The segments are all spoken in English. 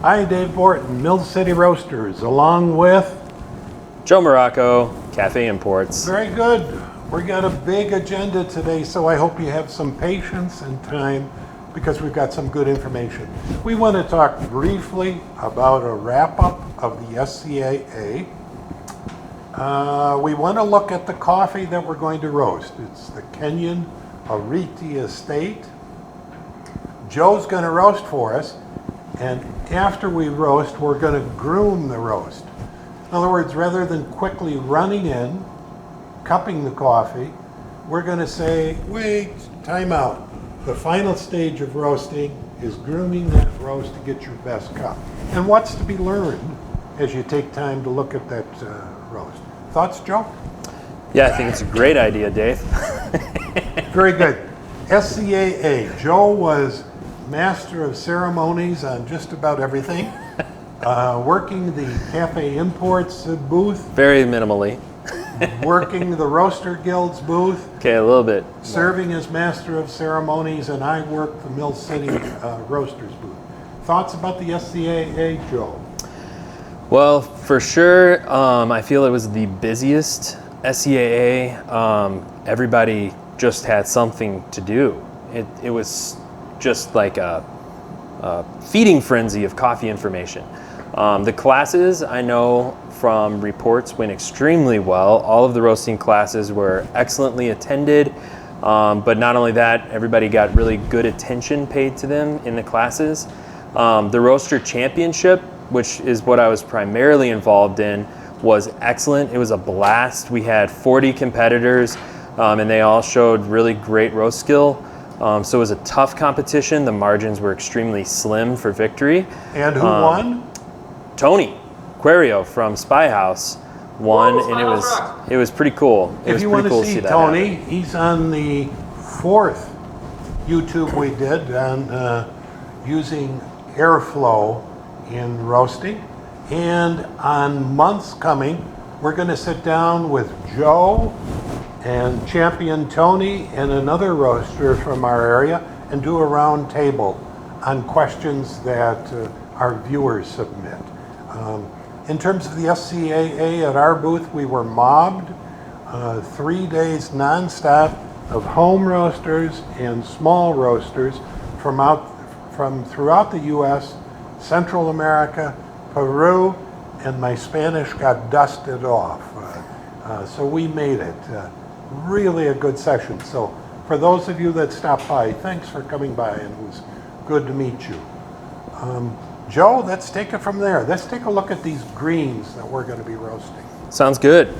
Hi, Dave Borton, Mill City Roasters, along with Joe Morocco, Cafe Imports. Very good. We got a big agenda today, so I hope you have some patience and time because we've got some good information. We want to talk briefly about a wrap-up of the SCAA. We want to look at the coffee that we're going to roast. It's the Kenyan Oreti Estate. Joe's going to roast for us, and after we roast, we're going to groom the roast. In other words, rather than quickly running in, cupping the coffee, we're going to say, wait, time out. The final stage of roasting is grooming that roast to get your best cup. And what's to be learned as you take time to look at that roast? Thoughts, Joe? Yeah, I think it's a great idea, Dave. Very good. SCAA. Joe was master of ceremonies on just about everything. Working the Cafe Imports booth. Very minimally. Working the Roaster Guild's booth. Okay, a little bit. Serving as master of ceremonies, and I work the Mill City Roasters booth. Thoughts about the SCAA, Joe? Well, for sure, I feel it was the busiest SCAA. Everybody just had something to do. It was just like a feeding frenzy of coffee information. The classes, I know from reports, went extremely well. All of the roasting classes were excellently attended, but not only that, everybody got really good attention paid to them in the classes. The Roaster Championship, which is what I was primarily involved in, was excellent. It was a blast. We had 40 competitors, and they all showed really great roast skill. So it was a tough competition. The margins were extremely slim for victory. And who won? Tony Querio from Spy House won. Whoa, and it was pretty cool. If you want to see Tony, he's on the 4th YouTube we did on using airflow in roasting. And on months coming, we're going to sit down with Joe and Champion Tony and another roaster from our area and do a round table on questions that our viewers submit. In terms of the SCAA at our booth, we were mobbed 3 days nonstop of home roasters and small roasters from throughout the U.S., Central America, Peru, and my Spanish got dusted off. So we made it. Really a good session. So for those of you that stopped by, thanks for coming by, and it was good to meet you. Joe, let's take it from there. Let's take a look at these greens that we're going to be roasting. Sounds good.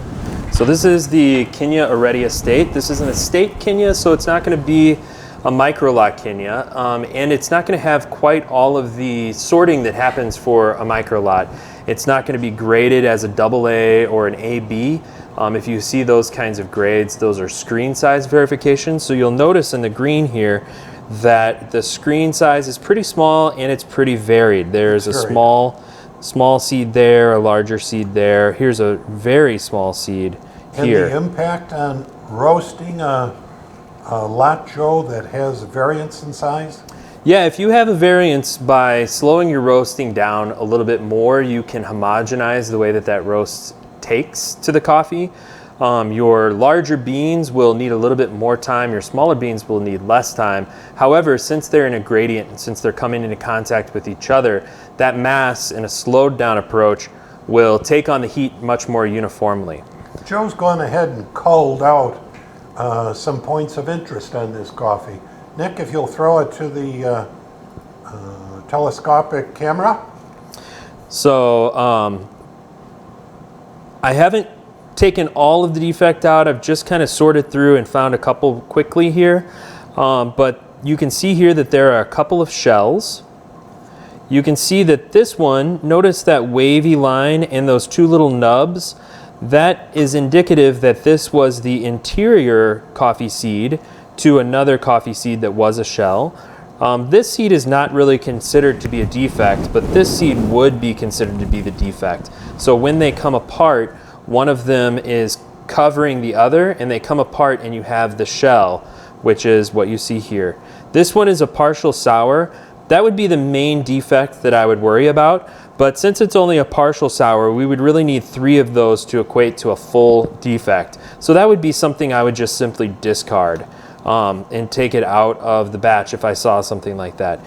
So this is the Kenya Oreti Estate. This is an estate Kenya, so it's not going to be a micro lot Kenya, and it's not going to have quite all of the sorting that happens for a micro lot. It's not going to be graded as a AA or an AB. If you see those kinds of grades, those are screen size verifications. So you'll notice in the green here that the screen size is pretty small and it's pretty varied. There's a small seed there, a larger seed there. Here's a very small seed here. And the impact on roasting a lot, Joe, that has variance in size? Yeah, if you have a variance, by slowing your roasting down a little bit more, you can homogenize the way that roast takes to the coffee. Your larger beans will need a little bit more time. Your smaller beans will need less time. However, since they're in a gradient and since they're coming into contact with each other, that mass in a slowed down approach will take on the heat much more uniformly. Joe's gone ahead and culled out some points of interest on this coffee. Nick, if you'll throw it to the telescopic camera. So I haven't taken all of the defect out. I've just kind of sorted through and found a couple quickly here. But you can see here that there are a couple of shells. You can see that this one, notice that wavy line and those two little nubs. That is indicative that this was the interior coffee seed to another coffee seed that was a shell. This seed is not really considered to be a defect, but this seed would be considered to be the defect. So when they come apart, one of them is covering the other, and they come apart and you have the shell, which is what you see here. This one is a partial sour, That would be the main defect that I would worry about. But since it's only a partial sour, we would really need 3 of those to equate to a full defect. So that would be something I would just simply discard and take it out of the batch if I saw something like that.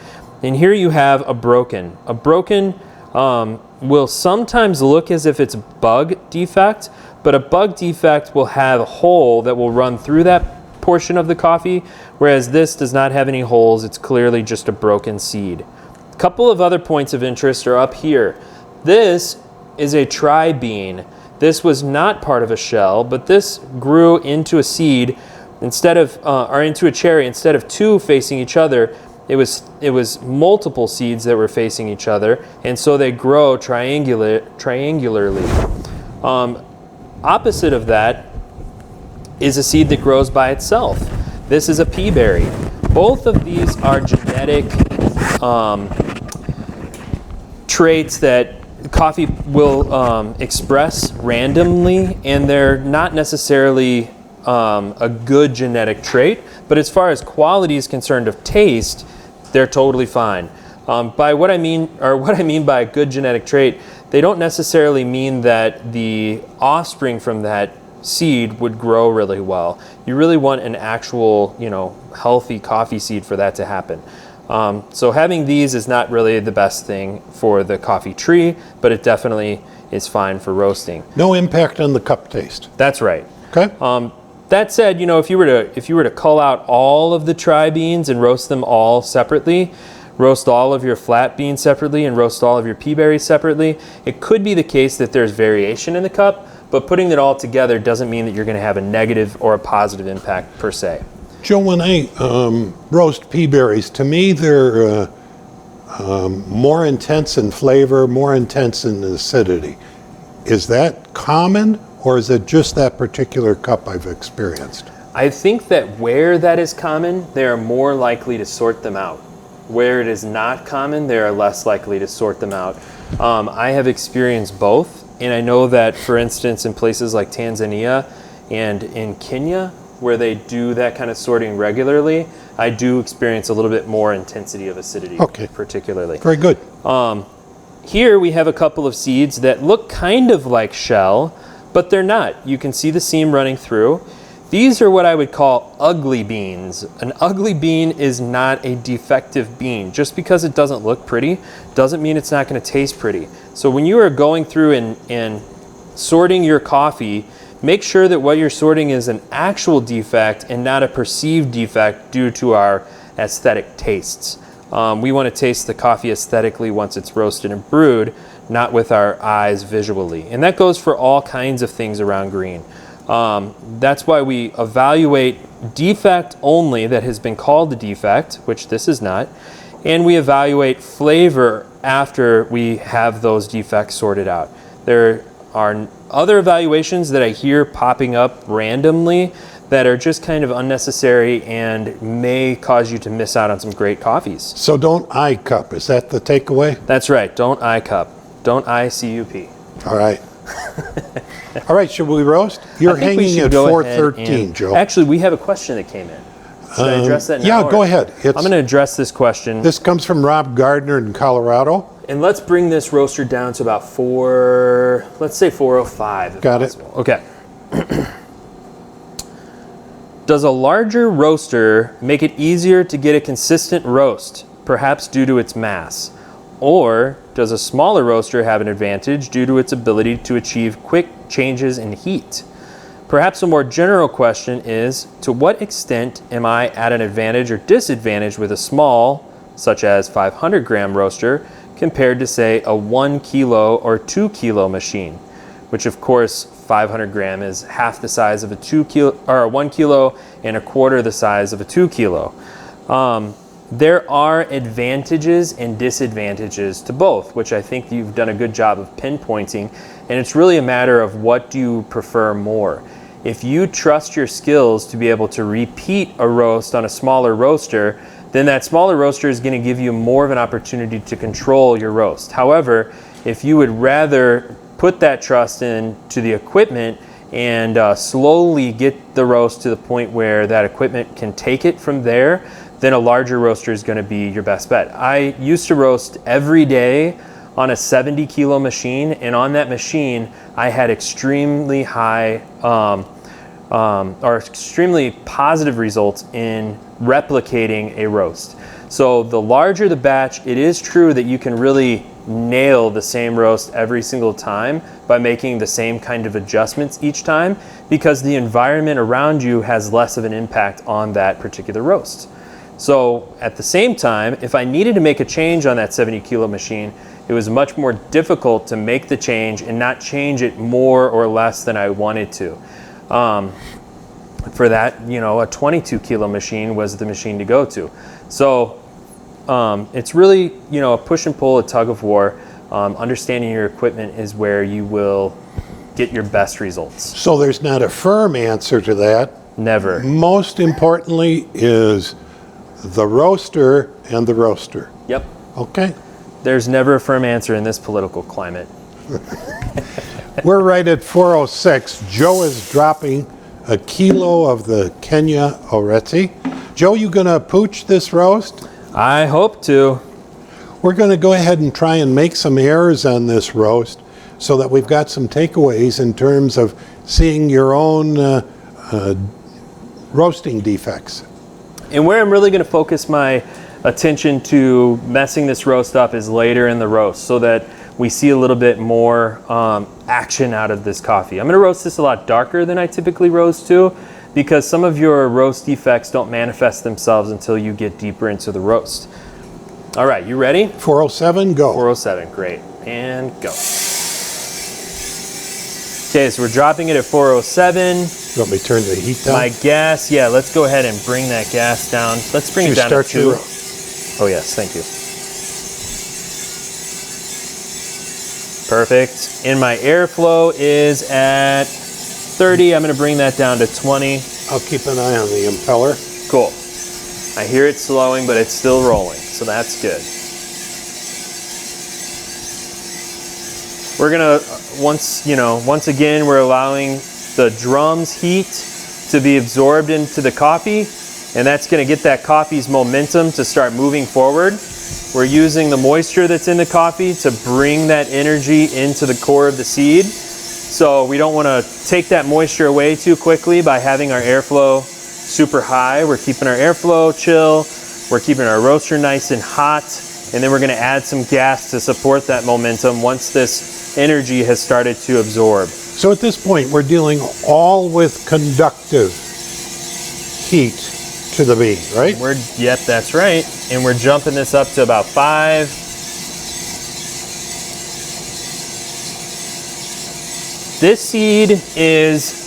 And here you have a broken. A broken will sometimes look as if it's a bug defect, but a bug defect will have a hole that will run through that portion of the coffee, whereas this does not have any holes. It's clearly just a broken seed. A couple of other points of interest are up here. This is a tri-bean. This was not part of a shell, but this grew into a seed instead of, or into a cherry. Instead of 2 facing each other, it was multiple seeds that were facing each other, and so they grow triangularly. Opposite of that is a seed that grows by itself. This is a pea berry. Both of these are genetic traits that coffee will express randomly, and they're not necessarily a good genetic trait, but as far as quality is concerned of taste, they're totally fine. What I mean by a good genetic trait, they don't necessarily mean that the offspring from that seed would grow really well. You really want an actual, healthy coffee seed for that to happen. So having these is not really the best thing for the coffee tree, but it definitely is fine for roasting. No impact on the cup taste. That's right. Okay. That said, if you were to cull out all of the tri-beans and roast them all separately, roast all of your flat beans separately and roast all of your pea berries separately, it could be the case that there's variation in the cup, but putting it all together doesn't mean that you're going to have a negative or a positive impact per se. Joe, when I roast pea berries, to me they're more intense in flavor, more intense in acidity. Is that common, or is it just that particular cup I've experienced? I think that where that is common, they are more likely to sort them out. Where it is not common, they are less likely to sort them out. I have experienced both, and I know that, for instance, in places like Tanzania and in Kenya, where they do that kind of sorting regularly, I do experience a little bit more intensity of acidity, particularly. Very good. Here we have a couple of seeds that look kind of like shell, but they're not. You can see the seam running through. These are what I would call ugly beans. An ugly bean is not a defective bean. Just because it doesn't look pretty doesn't mean it's not going to taste pretty. So when you are going through and sorting your coffee, make sure that what you're sorting is an actual defect and not a perceived defect due to our aesthetic tastes. We want to taste the coffee aesthetically once it's roasted and brewed, not with our eyes visually. And that goes for all kinds of things around green. That's why we evaluate defect only that has been called a defect, which this is not, and we evaluate flavor after we have those defects sorted out. There are other evaluations that I hear popping up randomly that are just kind of unnecessary and may cause you to miss out on some great coffees. So don't eye cup, is that the takeaway? That's right, don't eye cup. Don't ICUP. All right. All right, should we roast? You're hanging at 413, Joe. Actually, we have a question that came in. Should I address that now? Yeah, go ahead. I'm going to address this question. This comes from Rob Gardner in Colorado. And let's bring this roaster down to about let's say 405. Got it. Okay. Does a larger roaster make it easier to get a consistent roast, perhaps due to its mass? Or does a smaller roaster have an advantage due to its ability to achieve quick changes in heat? Perhaps a more general question is, to what extent am I at an advantage or disadvantage with a small, such as 500 gram roaster, compared to say a 1 kilo or 2 kilo machine, which of course 500 gram is half the size of a 1 kilo and a quarter the size of a 2 kilo. There are advantages and disadvantages to both, which I think you've done a good job of pinpointing, and it's really a matter of what do you prefer more. If you trust your skills to be able to repeat a roast on a smaller roaster, then that smaller roaster is going to give you more of an opportunity to control your roast. However, if you would rather put that trust into the equipment and slowly get the roast to the point where that equipment can take it from there, then a larger roaster is going to be your best bet. I used to roast every day on a 70 kilo machine, and on that machine I had extremely high or extremely positive results in replicating a roast. So the larger the batch, it is true that you can really nail the same roast every single time by making the same kind of adjustments each time, because the environment around you has less of an impact on that particular roast. So at the same time, if I needed to make a change on that 70 kilo machine, it was much more difficult to make the change and not change it more or less than I wanted to. For that, you know, a 22 kilo machine was the machine to go to. So it's really, you know, a push and pull, a tug of war. Understanding your equipment is where you will get your best results. So there's not a firm answer to that. Never. Most importantly is the roaster and the roaster. Yep. Okay. There's never a firm answer in this political climate. We're right at 406. Joe is dropping a kilo of the Kenya Oreti. Joe, you gonna pooch this roast? I hope to. We're gonna go ahead and try and make some errors on this roast so that we've got some takeaways in terms of seeing your own roasting defects. And where I'm really gonna focus my attention to messing this roast up is later in the roast, so that we see a little bit more action out of this coffee. I'm gonna roast this a lot darker than I typically roast to, because some of your roast defects don't manifest themselves until you get deeper into the roast. All right, you ready? 407, go. 407, great, and go. Okay, so we're dropping it at 407. You want me to turn the heat down? My gas, yeah, let's go ahead and bring that gas down. Let's bring it down to 2. Oh yes, thank you. Perfect. And my airflow is at 30. I'm gonna bring that down to 20. I'll keep an eye on the impeller. Cool. I hear it slowing, but it's still rolling, so that's good. We're gonna, once again, we're allowing the drum's heat to be absorbed into the coffee, and that's gonna get that coffee's momentum to start moving forward. We're using the moisture that's in the coffee to bring that energy into the core of the seed. So we don't wanna take that moisture away too quickly by having our airflow super high. We're keeping our airflow chill, we're keeping our roaster nice and hot, and then we're gonna add some gas to support that momentum once this energy has started to absorb. So at this point, we're dealing all with conductive heat to the bean, right? Yep, that's right. And we're jumping this up to about 5. This seed is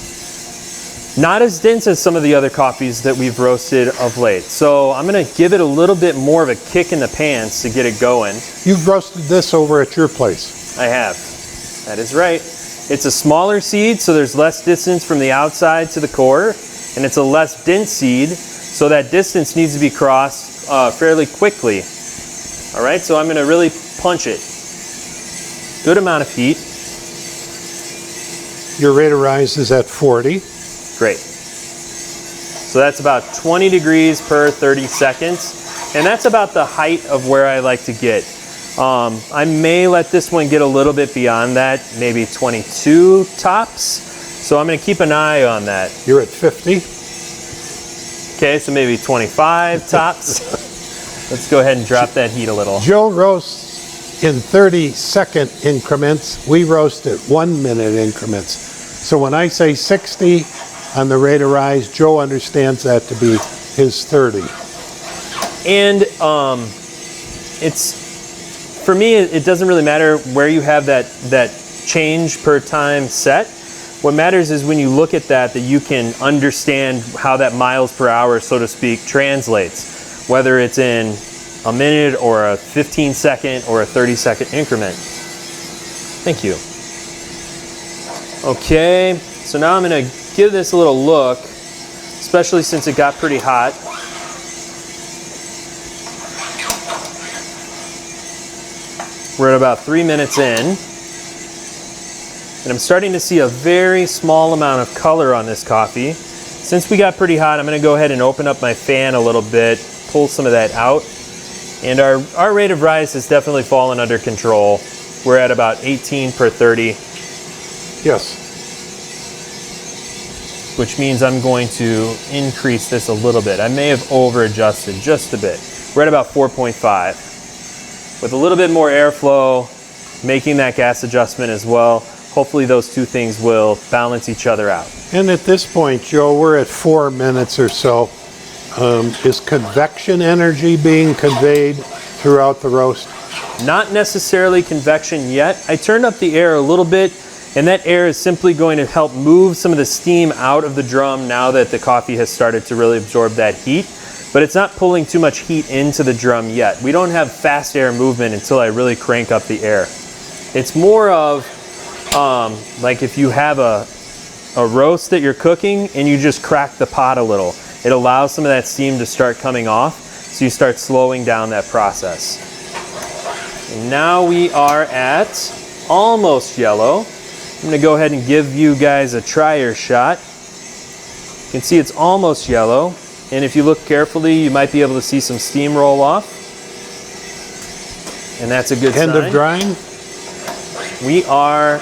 not as dense as some of the other coffees that we've roasted of late. So I'm gonna give it a little bit more of a kick in the pants to get it going. You've roasted this over at your place. I have. That is right. It's a smaller seed, so there's less distance from the outside to the core, and it's a less dense seed, so that distance needs to be crossed fairly quickly. All right, so I'm gonna really punch it. Good amount of heat. Your rate of rise is at 40. Great. So that's about 20 degrees per 30 seconds, and that's about the height of where I like to get. I may let this one get a little bit beyond that, maybe 22 tops. So I'm gonna keep an eye on that. You're at 50. Okay, so maybe 25 tops. Let's go ahead and drop that heat a little. Joe roasts in 30-second increments. We roast at 1-minute increments. So when I say 60 on the rate of rise, Joe understands that to be his 30. And for me, it doesn't really matter where you have that change per time set. What matters is when you look at that you can understand how that miles per hour, so to speak, translates, whether it's in a minute or a 15-second or a 30-second increment. Thank you. Okay, so now I'm gonna give this a little look, especially since it got pretty hot. We're at about 3 minutes in, and I'm starting to see a very small amount of color on this coffee. Since we got pretty hot, I'm gonna go ahead and open up my fan a little bit, pull some of that out. And our rate of rise has definitely fallen under control. We're at about 18 per 30. Yes. Which means I'm going to increase this a little bit. I may have over adjusted just a bit. We're at about 4.5. With a little bit more airflow, making that gas adjustment as well, hopefully those two things will balance each other out. And at this point, Joe, we're at 4 minutes or so. Is convection energy being conveyed throughout the roast? Not necessarily convection yet. I turned up the air a little bit, and that air is simply going to help move some of the steam out of the drum now that the coffee has started to really absorb that heat. But it's not pulling too much heat into the drum yet. We don't have fast air movement until I really crank up the air. It's more of like if you have a roast that you're cooking and you just crack the pot a little. It allows some of that steam to start coming off, so you start slowing down that process. And now we are at almost yellow. I'm gonna go ahead and give you guys a trier shot. You can see it's almost yellow, and if you look carefully, you might be able to see some steam roll off. And that's a good sign. End of drying? We are,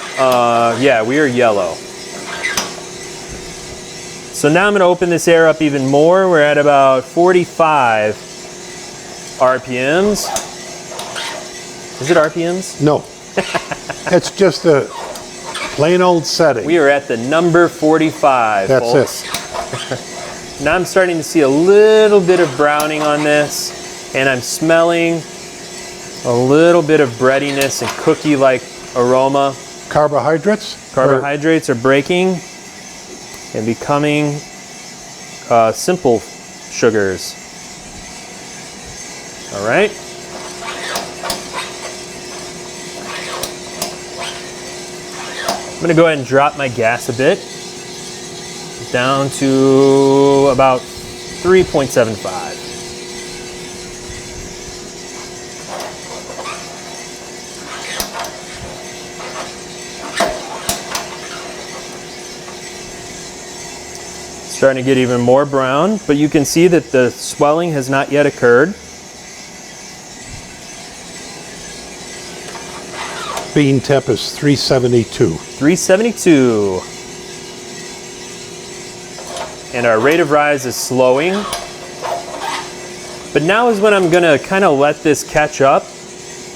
yeah, we are yellow. So now I'm going to open this air up even more. We're at about 45 RPMs. Is it RPMs? No. It's just a plain old setting. We are at the number 45, That's folks. it. Now I'm starting to see a little bit of browning on this, and I'm smelling a little bit of breadiness and cookie-like aroma. Carbohydrates? Carbohydrates are breaking and becoming simple sugars. All right. I'm gonna go ahead and drop my gas a bit down to about 3.75. Starting to get even more brown, but you can see that the swelling has not yet occurred. Bean temp is 372. 372. And our rate of rise is slowing. But now is when I'm gonna kind of let this catch up,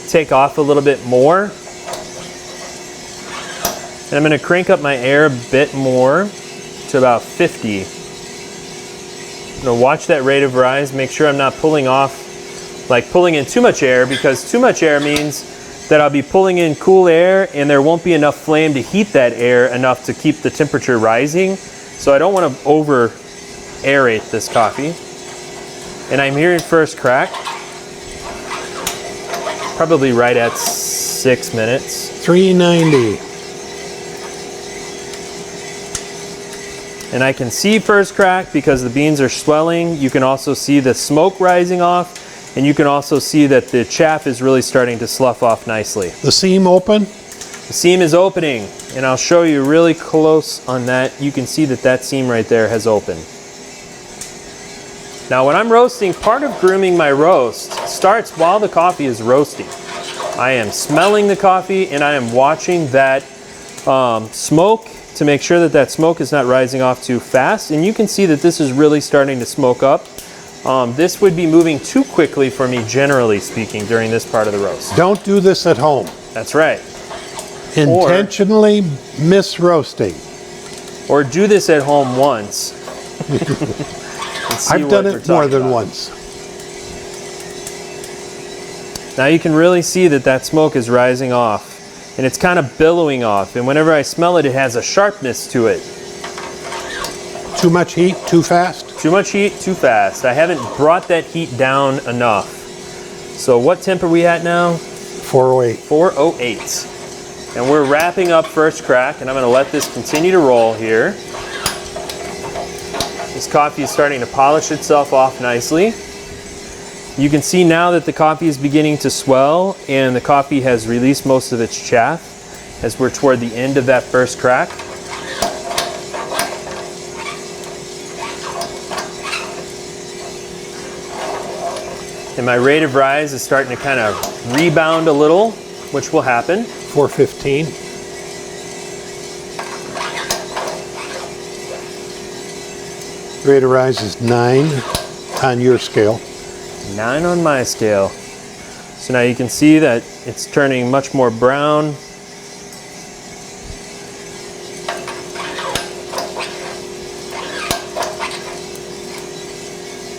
take off a little bit more. And I'm gonna crank up my air a bit more to about 50. I'm gonna watch that rate of rise, make sure I'm not pulling off, like pulling in too much air, because too much air means that I'll be pulling in cool air and there won't be enough flame to heat that air enough to keep the temperature rising. So I don't want to over aerate this coffee. And I'm hearing first crack, probably right at 6 minutes. 390. And I can see first crack because the beans are swelling. You can also see the smoke rising off, and you can also see that the chaff is really starting to slough off nicely. The seam open? The seam is opening, and I'll show you really close on that. You can see that that seam right there has opened. Now when I'm roasting, part of grooming my roast starts while the coffee is roasting. I am smelling the coffee and I am watching that smoke to make sure that that smoke is not rising off too fast. And you can see that this is really starting to smoke up. This would be moving too quickly for me, generally speaking, during this part of the roast. Don't do this at home. That's right. Intentionally miss roasting. Or do this at home once. I've done it more than once. Now you can really see that that smoke is rising off. And it's kind of billowing off. And whenever I smell it, it has a sharpness to it. Too much heat, too fast? Too much heat, too fast. I haven't brought that heat down enough. So what temp are we at now? 408. 408. And we're wrapping up first crack, and I'm gonna let this continue to roll here. This coffee is starting to polish itself off nicely. You can see now that the coffee is beginning to swell and the coffee has released most of its chaff as we're toward the end of that first crack. And my rate of rise is starting to kind of rebound a little, which will happen. 415. Rate of rise is 9 on your scale. 9 on my scale. So now you can see that it's turning much more brown.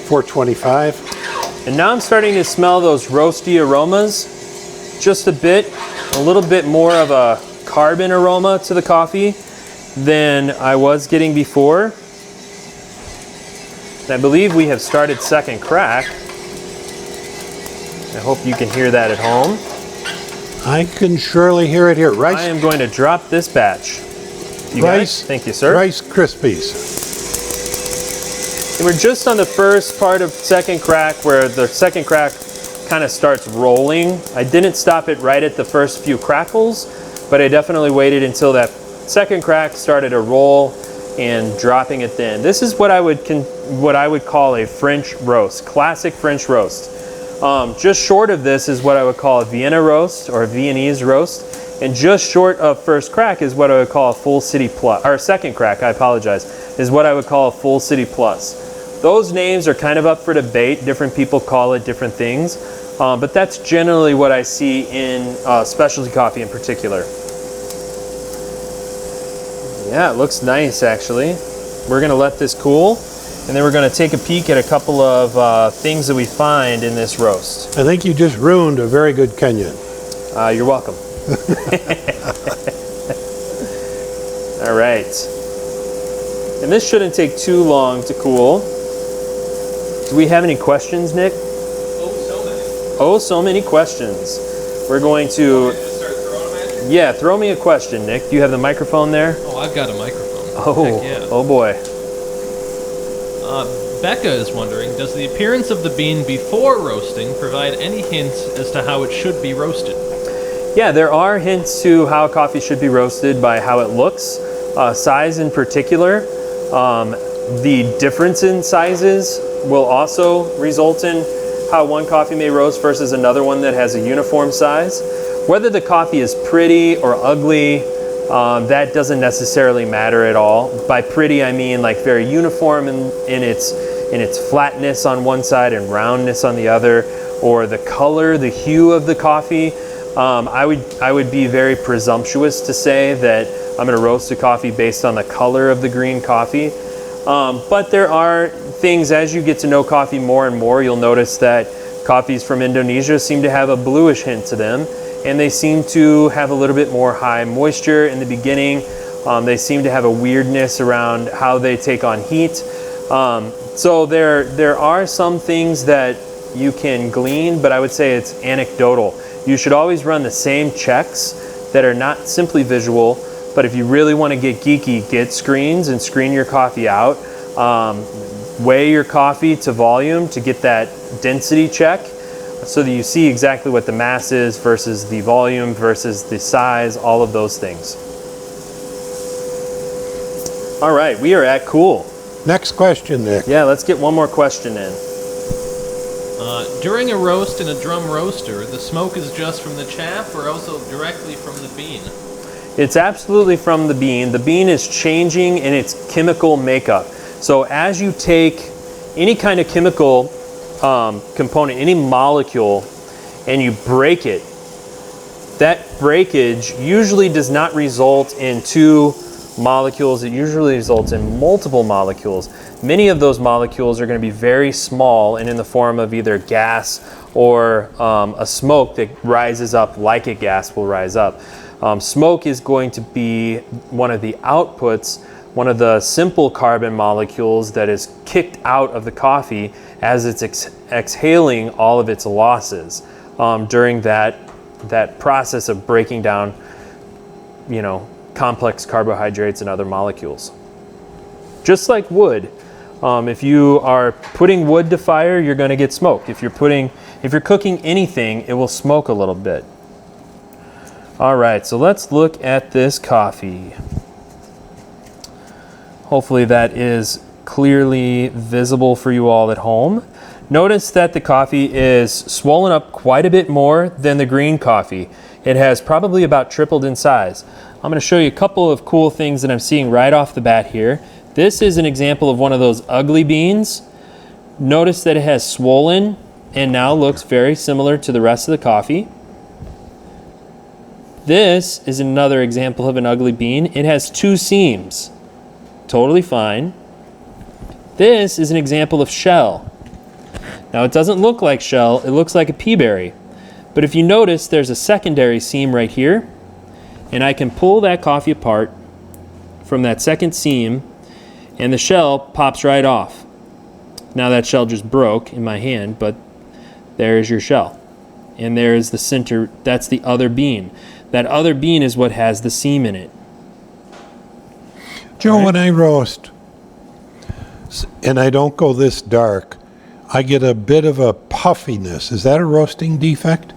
425. And now I'm starting to smell those roasty aromas just a bit, a little bit more of a carbon aroma to the coffee than I was getting before. And I believe we have started second crack. I hope you can hear that at home. I can surely hear it here. Rice. I am going to drop this batch. You Rice. guys? Thank you, sir. Rice Krispies. And we're just on the first part of second crack where the second crack kind of starts rolling. I didn't stop it right at the first few crackles, but I definitely waited until that second crack started to roll and dropping it then. This is what I would call a French roast, classic French roast. Just short of this is what I would call a Vienna roast or a Viennese roast. And just short of first crack is what I would call a full city plus, or second crack, I apologize, is what I would call a full city plus. Those names are kind of up for debate. Different people call it different things, but that's generally what I see in specialty coffee in particular. Yeah, it looks nice actually. We're gonna let this cool, and then we're gonna take a peek at a couple of things that we find in this roast. I think you just ruined a very good Kenyan. You're welcome. All right. And this shouldn't take too long to cool. Do we have any questions, Nick? Oh, so many. Oh, so many questions. We're going to... Just start throwing them at you? Yeah, throw me a question, Nick. Do you have the microphone there? Oh, I've got a microphone. Oh, Heck yeah. oh boy. Becca is wondering, does the appearance of the bean before roasting provide any hints as to how it should be roasted? Yeah, there are hints to how coffee should be roasted by how it looks, size in particular. The difference in sizes will also result in how one coffee may roast versus another one that has a uniform size. Whether the coffee is pretty or ugly, that doesn't necessarily matter at all. By pretty, I mean like very uniform in its flatness on one side and roundness on the other, or the color, the hue of the coffee. I would be very presumptuous to say that I'm going to roast a coffee based on the color of the green coffee. But there are things, as you get to know coffee more and more, you'll notice that coffees from Indonesia seem to have a bluish hint to them, and they seem to have a little bit more high moisture in the beginning. They seem to have a weirdness around how they take on heat. So there are some things that you can glean, but I would say it's anecdotal. You should always run the same checks that are not simply visual, but if you really want to get geeky, get screens and screen your coffee out. Weigh your coffee to volume to get that density check so that you see exactly what the mass is versus the volume versus the size, all of those things. All right, we are at cool. Next question, Nick. Yeah, let's get one more question in. During a roast in a drum roaster, the smoke is just from the chaff or also directly from the bean? It's absolutely from the bean. The bean is changing in its chemical makeup. So as you take any kind of chemical component, any molecule, and you break it, that breakage usually does not result in two molecules. It usually results in multiple molecules. Many of those molecules are going to be very small and in the form of either gas or a smoke that rises up like a gas will rise up. Smoke is going to be one of the outputs, one of the simple carbon molecules that is kicked out of the coffee as it's exhaling all of its losses during that process of breaking down, complex carbohydrates and other molecules. Just like wood, if you are putting wood to fire, you're going to get smoke. If you're cooking anything, it will smoke a little bit. All right, so let's look at this coffee. Hopefully that is clearly visible for you all at home. Notice that the coffee is swollen up quite a bit more than the green coffee. It has probably about tripled in size. I'm going to show you a couple of cool things that I'm seeing right off the bat here. This is an example of one of those ugly beans. Notice that it has swollen and now looks very similar to the rest of the coffee. This is another example of an ugly bean. It has 2 seams. Totally fine. This is an example of shell. Now it doesn't look like shell, it looks like a pea berry. But if you notice, there's a secondary seam right here, and I can pull that coffee apart from that second seam, and the shell pops right off. Now that shell just broke in my hand, but there's your shell. And there's the center, that's the other bean. That other bean is what has the seam in it. Joe, when I roast, and I don't go this dark, I get a bit of a puffiness. Is that a roasting defect?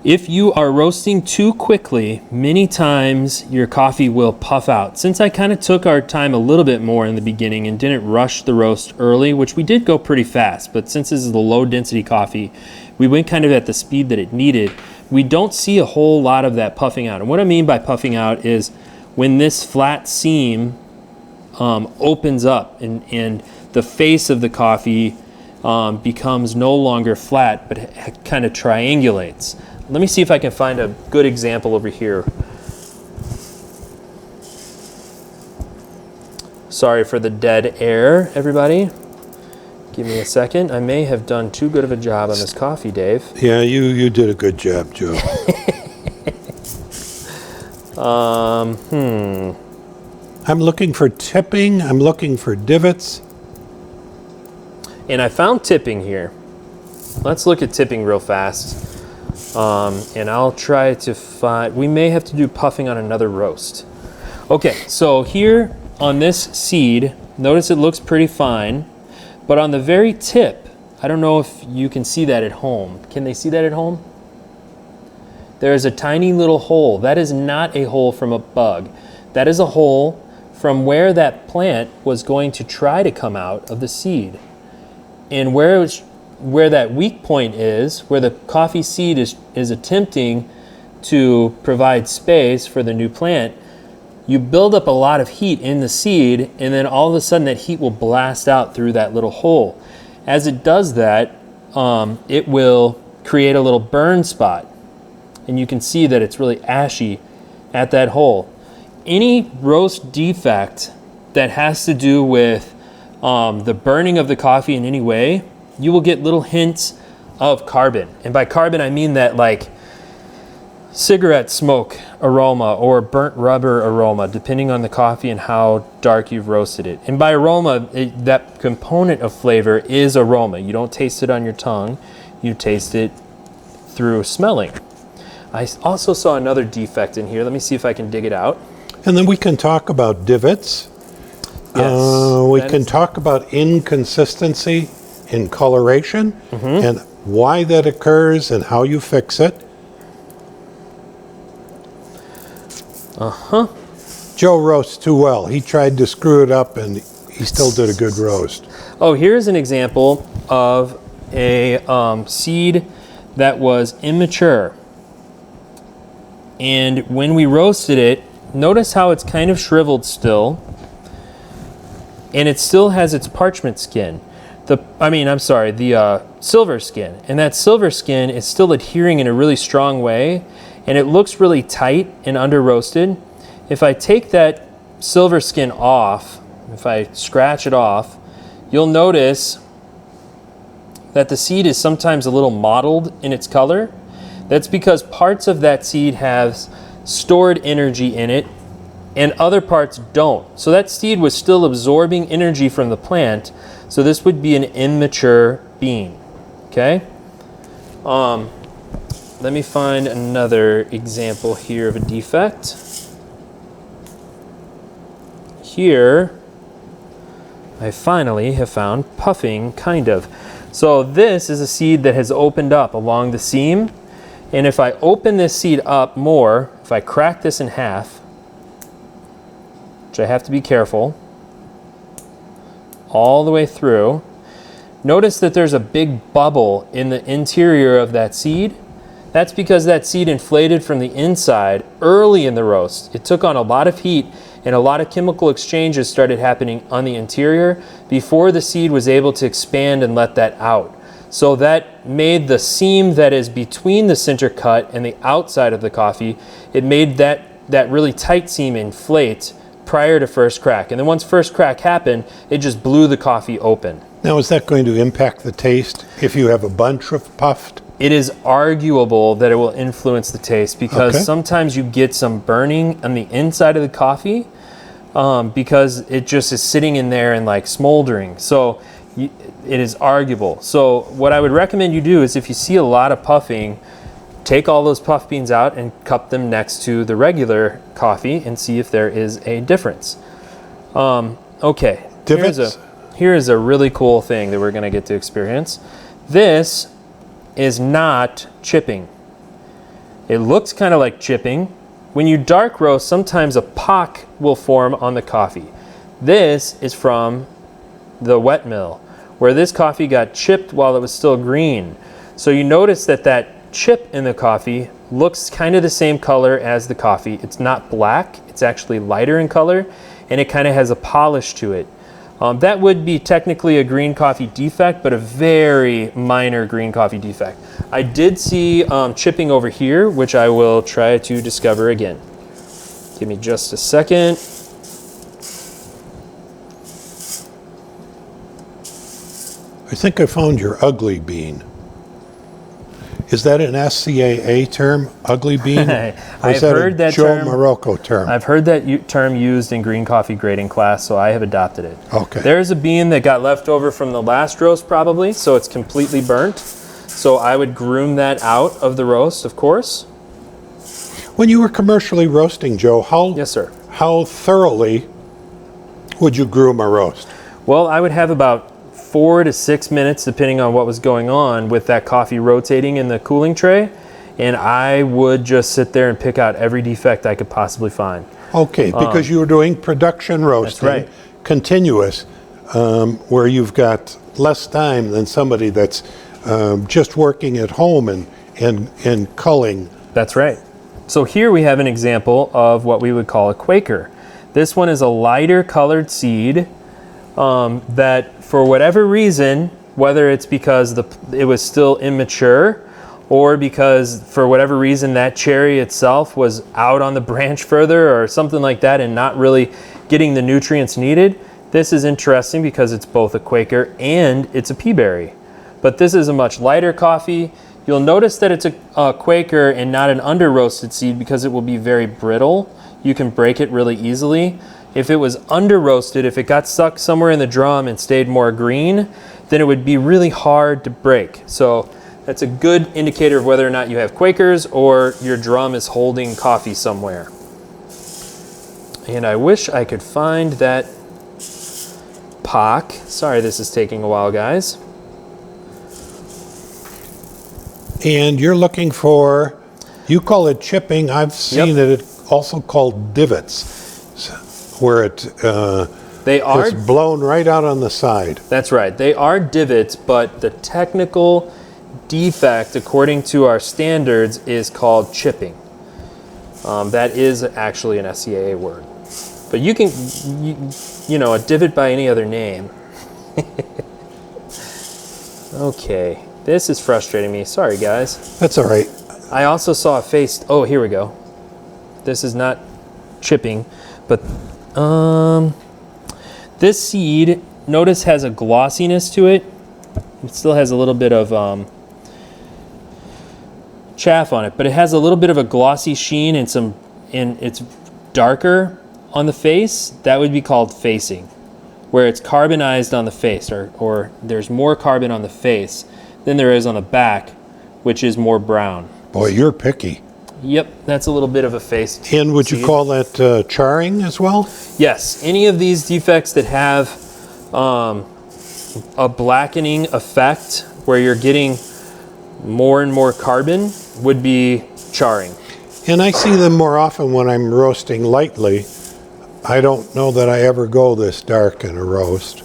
If you are roasting too quickly, many times your coffee will puff out. Since I kind of took our time a little bit more in the beginning and didn't rush the roast early, which we did go pretty fast, but since this is the low density coffee, we went kind of at the speed that it needed. We don't see a whole lot of that puffing out. And what I mean by puffing out is when this flat seam opens up and the face of the coffee becomes no longer flat, but it kind of triangulates. Let me see if I can find a good example over here. Sorry for the dead air, everybody. Give me a second. I may have done too good of a job on this coffee, Dave. Yeah, you did a good job, Joe. I'm looking for tipping. I'm looking for divots. And I found tipping here. Let's look at tipping real fast. And I'll try to find, we may have to do puffing on another roast. Okay, so here on this seed, notice it looks pretty fine, but on the very tip, I don't know if you can see that at home. Can they see that at home? There is a tiny little hole. That is not a hole from a bug. That is a hole from where that plant was going to try to come out of the seed. And where that weak point is, where the coffee seed is attempting to provide space for the new plant, you build up a lot of heat in the seed, and then all of a sudden that heat will blast out through that little hole. As it does that, it will create a little burn spot, and you can see that it's really ashy at that hole. Any roast defect that has to do with the burning of the coffee in any way, you will get little hints of carbon. And by carbon, I mean that like cigarette smoke aroma or burnt rubber aroma, depending on the coffee and how dark you've roasted it. And by aroma, that component of flavor is aroma. You don't taste it on your tongue, you taste it through smelling. I also saw another defect in here. Let me see if I can dig it out. And then we can talk about divots. Yes, we can talk about inconsistency in coloration and why that occurs and how you fix it. Joe roasts too well. He tried to screw it up and he still did a good roast. Oh, here's an example of a seed that was immature. And when we roasted it, notice how it's kind of shriveled still. And it still has its parchment skin. The silver skin. And that silver skin is still adhering in a really strong way. And it looks really tight and under roasted. If I take that silver skin off, if I scratch it off, you'll notice that the seed is sometimes a little mottled in its color. That's because parts of that seed have stored energy in it and other parts don't. So that seed was still absorbing energy from the plant. So this would be an immature bean, okay? Let me find another example here of a defect. Here, I finally have found puffing, kind of. So this is a seed that has opened up along the seam. And if I open this seed up more, if I crack this in half, which I have to be careful, all the way through, Notice that there's a big bubble in the interior of that seed. That's because that seed inflated from the inside early in the roast. It took on a lot of heat and a lot of chemical exchanges started happening on the interior before the seed was able to expand and let that out. So that made the seam that is between the center cut and the outside of the coffee, it made that really tight seam inflate prior to first crack. And then once first crack happened, it just blew the coffee open. Now, is that going to impact the taste if you have a bunch of puffed? It is arguable that it will influence the taste because Okay. sometimes you get some burning on the inside of the coffee because it just is sitting in there and like smoldering. So it is arguable. So what I would recommend you do is if you see a lot of puffing, take all those puff beans out and cup them next to the regular coffee and see if there is a difference. Okay, Divots? here is a really cool thing that we're going to get to experience. This is not chipping. It looks kind of like chipping. When you dark roast, sometimes a pock will form on the coffee. This is from the wet mill, where this coffee got chipped while it was still green. So you notice that that chip in the coffee looks kind of the same color as the coffee. It's not black, it's actually lighter in color, and it kind of has a polish to it. That would be technically a green coffee defect, but a very minor green coffee defect. I did see chipping over here, which I will try to discover again. Give me just a second. I think I found your ugly bean. Is that an SCAA term, ugly bean? Or I've is that heard a that Joe term. Morocco term? I've heard that term used in green coffee grading class, so I have adopted it. Okay. There's a bean that got left over from the last roast probably, so it's completely burnt. So I would groom that out of the roast, of course. When you were commercially roasting, Joe, Yes, sir. how thoroughly would you groom a roast? Well, I would have about 4 to 6 minutes, depending on what was going on, with that coffee rotating in the cooling tray, and I would just sit there and pick out every defect I could possibly find. Okay, because you were doing production roasting, right. continuous, where you've got less time than somebody that's just working at home and culling. That's right. So here we have an example of what we would call a Quaker. This one is a lighter colored seed that for whatever reason, whether it's because it was still immature or because for whatever reason that cherry itself was out on the branch further or something like that and not really getting the nutrients needed, this is interesting because it's both a Quaker and it's a pea berry. But this is a much lighter coffee. You'll notice that it's a Quaker and not an under roasted seed because it will be very brittle. You can break it really easily. If it was under roasted, if it got stuck somewhere in the drum and stayed more green, then it would be really hard to break. So that's a good indicator of whether or not you have Quakers or your drum is holding coffee somewhere. And I wish I could find that pock. Sorry, this is taking a while, guys. And you're looking for, you call it chipping, I've seen it also called divots, where it's blown right out on the side. That's right. They are divots, but the technical defect, according to our standards, is called chipping. That is actually an SCAA word. But you can, you know, a divot by any other name. Okay, this is frustrating me. Sorry, guys. That's all right. I also saw a face. Oh, here we go. This is not chipping, but this seed, notice, has a glossiness to it. It still has a little bit of chaff on it, but it has a little bit of a glossy sheen and it's darker on the face. That would be called facing, where it's carbonized on the face, or there's more carbon on the face than there is on the back, which is more brown. Boy, you're picky. Yep, that's a little bit of a face. And would you call that charring as well? Yes, any of these defects that have a blackening effect where you're getting more and more carbon would be charring. And I see them more often when I'm roasting lightly. I don't know that I ever go this dark in a roast.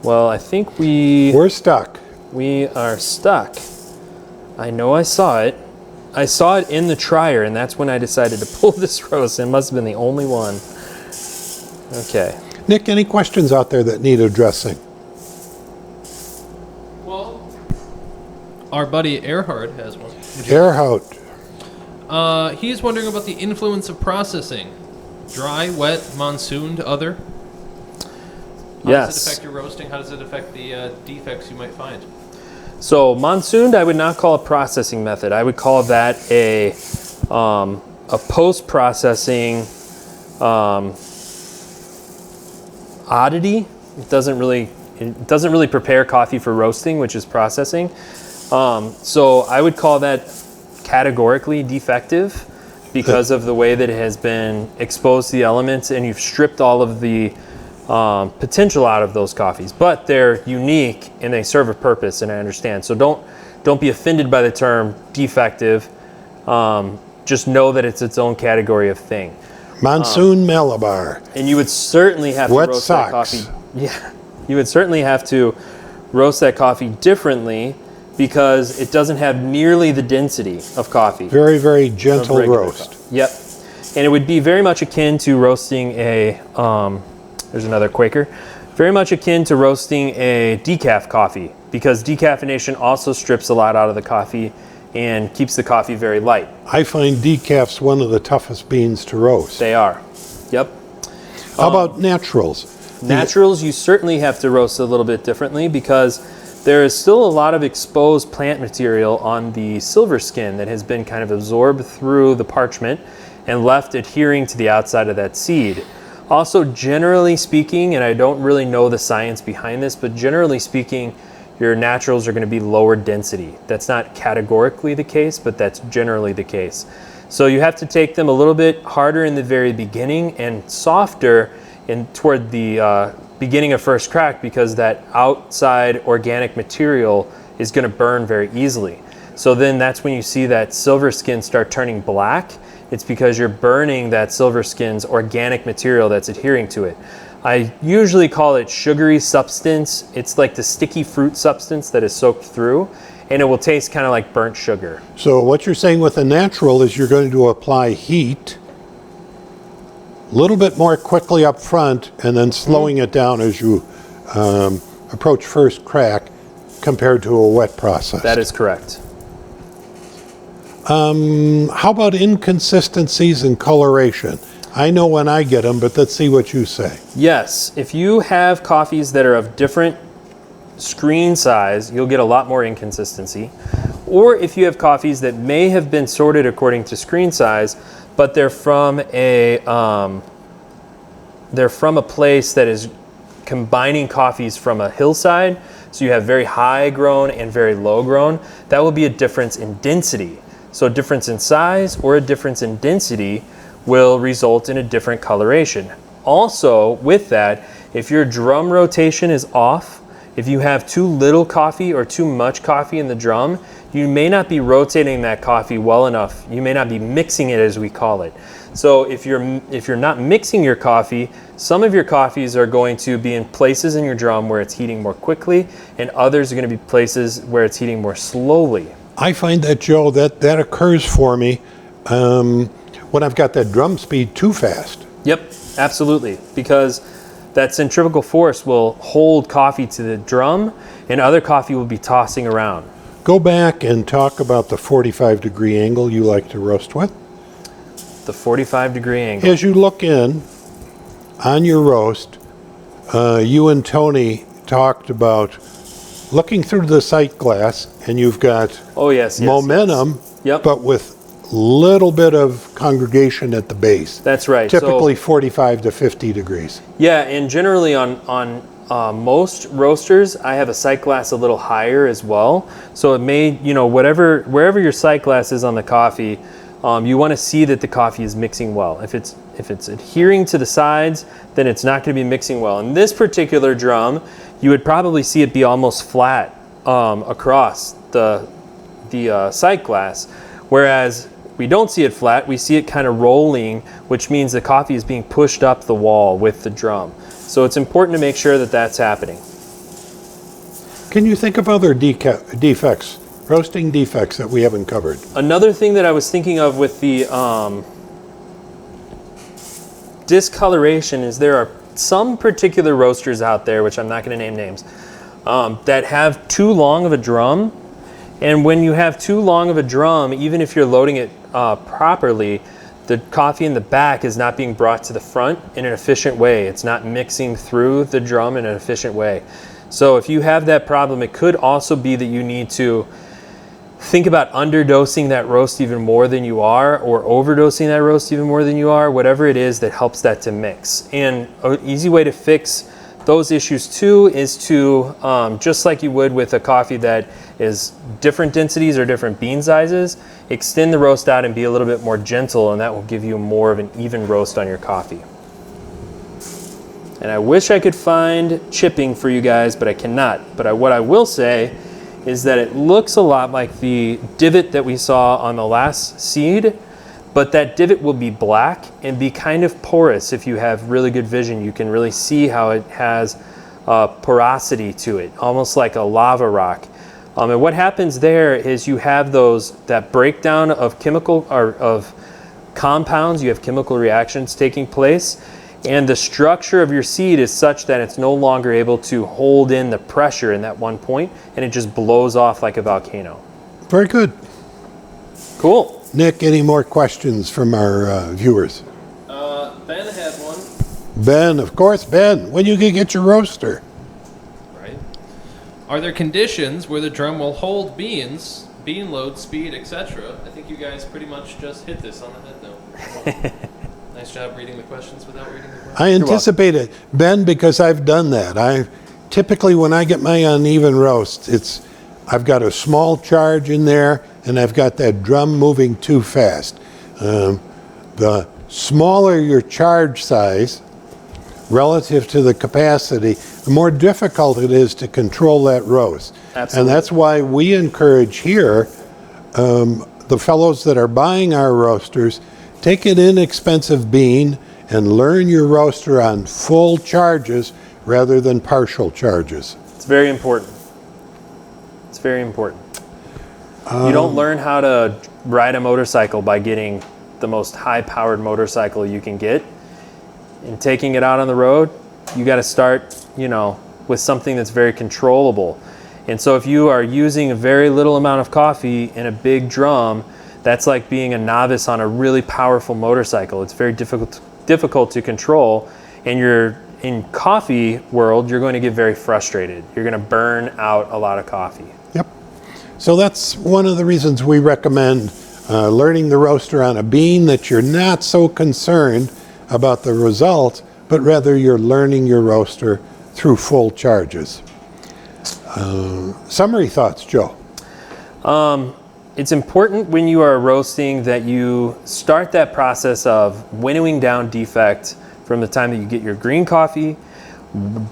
Well, I think we We're stuck. are stuck. I know I saw it. I saw it in the trier, and that's when I decided to pull this roast. It must have been the only one. Okay. Nick, any questions out there that need addressing? Well, our buddy Earhart has one. Earhart. He's wondering about the influence of processing. Dry, wet, monsooned, other. How does it affect your roasting? How does it affect the defects you might find? So monsooned, I would not call a processing method. I would call that a post-processing oddity. It doesn't really prepare coffee for roasting, which is processing. So I would call that categorically defective because of the way that it has been exposed to the elements, and you've stripped all of the potential out of those coffees. But they're unique and they serve a purpose, and I understand. So don't be offended by the term defective. Just know that it's its own category of thing. Monsoon Malabar. And you would certainly have to Wet roast socks. that coffee. Yeah, you would certainly have to roast that coffee differently because it doesn't have nearly the density of coffee. Very, very gentle regular roast. coffee. Yep. And it would be very much akin to roasting a, there's another Quaker, very much akin to roasting a decaf coffee because decaffeination also strips a lot out of the coffee and keeps the coffee very light. I find decaf's one of the toughest beans to roast. They are. Yep. How about naturals? Naturals, you certainly have to roast a little bit differently because there is still a lot of exposed plant material on the silver skin that has been kind of absorbed through the parchment and left adhering to the outside of that seed. Also, generally speaking, and I don't really know the science behind this, but generally speaking, your naturals are going to be lower density. That's not categorically the case, but that's generally the case. So you have to take them a little bit harder in the very beginning and softer toward the beginning of first crack because that outside organic material is going to burn very easily. So then that's when you see that silver skin start turning black. It's because you're burning that silver skin's organic material that's adhering to it. I usually call it sugary substance. It's like the sticky fruit substance that is soaked through, and it will taste kind of like burnt sugar. So what you're saying with a natural is you're going to apply heat a little bit more quickly up front and then slowing it down as you approach first crack compared to a wet process. That is correct. How about inconsistencies in coloration? I know when I get them, but let's see what you say. Yes, if you have coffees that are of different screen size, you'll get a lot more inconsistency. Or if you have coffees that may have been sorted according to screen size, but they're from a place that is combining coffees from a hillside, so you have very high grown and very low grown, that will be a difference in density. So a difference in size or a difference in density will result in a different coloration. Also, with that, if your drum rotation is off, if you have too little coffee or too much coffee in the drum, you may not be rotating that coffee well enough. You may not be mixing it, as we call it. So if you're not mixing your coffee, some of your coffees are going to be in places in your drum where it's heating more quickly, and others are going to be places where it's heating more slowly. I find that, Joe, that occurs for me when I've got that drum speed too fast. Yep, absolutely, because that centrifugal force will hold coffee to the drum and other coffee will be tossing around. Go back and talk about the 45-degree angle you like to roast with. The 45-degree angle. As you look in on your roast, you and Tony talked about looking through the sight glass, and you've got momentum, Yep. but with little bit of congregation at the base. That's right. Typically 45 to 50 degrees. Yeah, and generally on most roasters, I have a sight glass a little higher as well. So it may, wherever your sight glass is on the coffee, you want to see that the coffee is mixing well. If it's adhering to the sides, then it's not going to be mixing well. In this particular drum, you would probably see it be almost flat across the sight glass, whereas we don't see it flat, we see it kind of rolling, which means the coffee is being pushed up the wall with the drum. So it's important to make sure that that's happening. Can you think of other defects, roasting defects that we haven't covered? Another thing that I was thinking of with the discoloration is there are some particular roasters out there, which I'm not going to name names, that have too long of a drum. And when you have too long of a drum, even if you're loading it properly, the coffee in the back is not being brought to the front in an efficient way. It's not mixing through the drum in an efficient way. So if you have that problem, it could also be that you need to think about underdosing that roast even more than you are, or overdosing that roast even more than you are, whatever it is that helps that to mix. And an easy way to fix those issues too is to, just like you would with a coffee that is different densities or different bean sizes, extend the roast out and be a little bit more gentle, and that will give you more of an even roast on your coffee. And I wish I could find chipping for you guys, but I cannot. But what I will say is that it looks a lot like the divot that we saw on the last seed, but that divot will be black and be kind of porous. If you have really good vision, you can really see how it has porosity to it, almost like a lava rock. And what happens there is you have that breakdown of chemical or of compounds, you have chemical reactions taking place, and the structure of your seed is such that it's no longer able to hold in the pressure in that one point, and it just blows off like a volcano. Very good. Cool. Nick, any more questions from our viewers? Ben had one. Ben, of course, Ben. When you can get your roaster? Right. Are there conditions where the drum will hold beans, bean load, speed, etc.? I think you guys pretty much just hit this on the head, though. Nice job reading the questions without reading the questions. I anticipate it, Ben, because I've done that. Typically, when I get my uneven roast, I've got a small charge in there, and I've got that drum moving too fast. The smaller your charge size relative to the capacity, the more difficult it is to control that roast. Absolutely. And that's why we encourage here the fellows that are buying our roasters, take an inexpensive bean and learn your roaster on full charges rather than partial charges. It's very important. It's very important. You don't learn how to ride a motorcycle by getting the most high-powered motorcycle you can get and taking it out on the road. You got to start, with something that's very controllable. And so if you are using a very little amount of coffee in a big drum, that's like being a novice on a really powerful motorcycle. It's very difficult to control, and in coffee world, you're going to get very frustrated. You're going to burn out a lot of coffee. Yep. So that's one of the reasons we recommend learning the roaster on a bean, that you're not so concerned about the result, but rather you're learning your roaster through full charges. Summary thoughts, Joe? It's important when you are roasting that you start that process of winnowing down defect from the time that you get your green coffee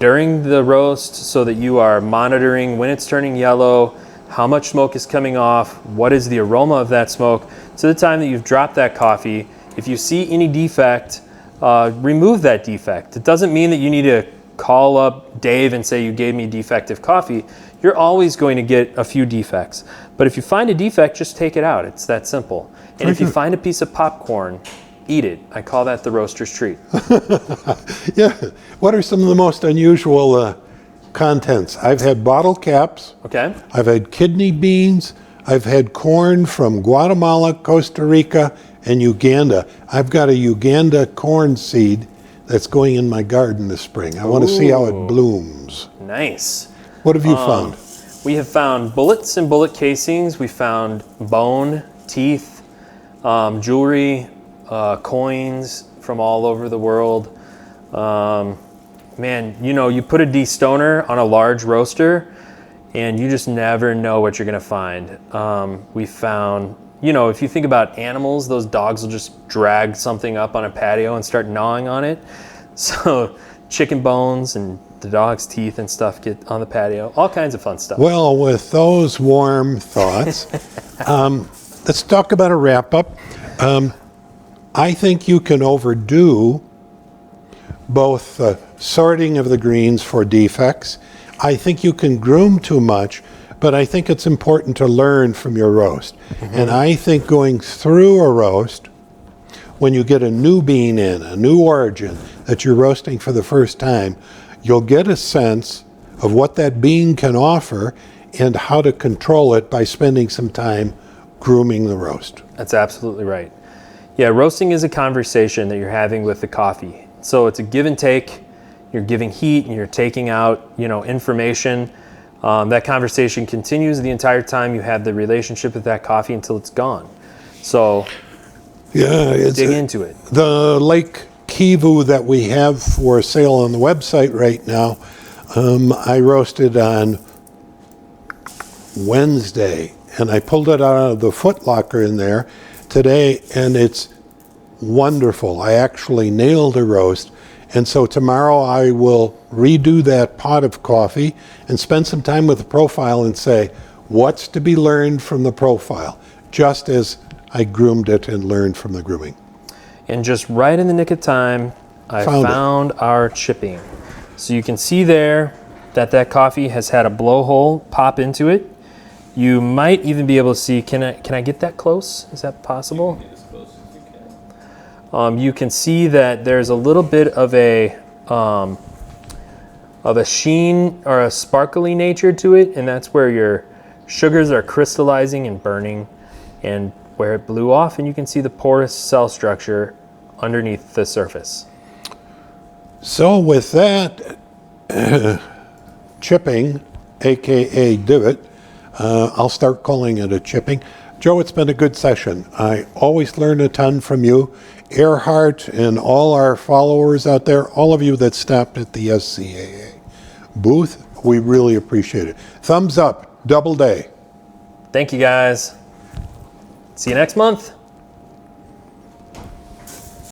during the roast, so that you are monitoring when it's turning yellow, how much smoke is coming off, what is the aroma of that smoke, to the time that you've dropped that coffee. If you see any defect, remove that defect. It doesn't mean that you need to call up Dave and say you gave me defective coffee. You're always going to get a few defects. But if you find a defect, just take it out. It's that simple. And if you find a piece of popcorn, eat it. I call that the roaster's treat. Yeah. What are some of the most unusual contents? I've had bottle caps. Okay. I've had kidney beans. I've had corn from Guatemala, Costa Rica, and Uganda. I've got a Uganda corn seed that's going in my garden this spring. I want to see how it blooms. Nice. What have you found? We have found bullets and bullet casings. We found bone, teeth, jewelry, coins from all over the world. Man, you put a de-stoner on a large roaster and you just never know what you're going to find. We found, if you think about animals, those dogs will just drag something up on a patio and start gnawing on it. So chicken bones and the dog's teeth and stuff get on the patio. All kinds of fun stuff. Well, with those warm thoughts, let's talk about a wrap-up. I think you can overdo both the sorting of the greens for defects. I think you can groom too much, but I think it's important to learn from your roast. And I think going through a roast, when you get a new bean in, a new origin that you're roasting for the first time, you'll get a sense of what that bean can offer and how to control it by spending some time grooming the roast. That's absolutely right. Yeah, roasting is a conversation that you're having with the coffee. So it's a give and take. You're giving heat and you're taking out, information. That conversation continues the entire time you have the relationship with that coffee until it's gone. So yeah, dig into it. The Lake Kivu that we have for sale on the website right now, I roasted on Wednesday, and I pulled it out of the foot locker in there today, and it's wonderful. I actually nailed a roast. And so tomorrow I will redo that pot of coffee and spend some time with the profile and say, what's to be learned from the profile, just as I groomed it and learned from the grooming. And just right in the nick of time, I found our chipping. So you can see there that coffee has had a blowhole pop into it. You might even be able to see, can I get that close? Is that possible? Get as close as you can. You can see that there's a little bit of a sheen or a sparkly nature to it, and that's where your sugars are crystallizing and burning, and where it blew off, and you can see the porous cell structure underneath the surface. So with that chipping, aka divot, I'll start calling it a chipping. Joe, it's been a good session. I always learn a ton from you. Earhart and all our followers out there, all of you that stopped at the SCAA booth, we really appreciate it. Thumbs up, double day. Thank you, guys. See you next month.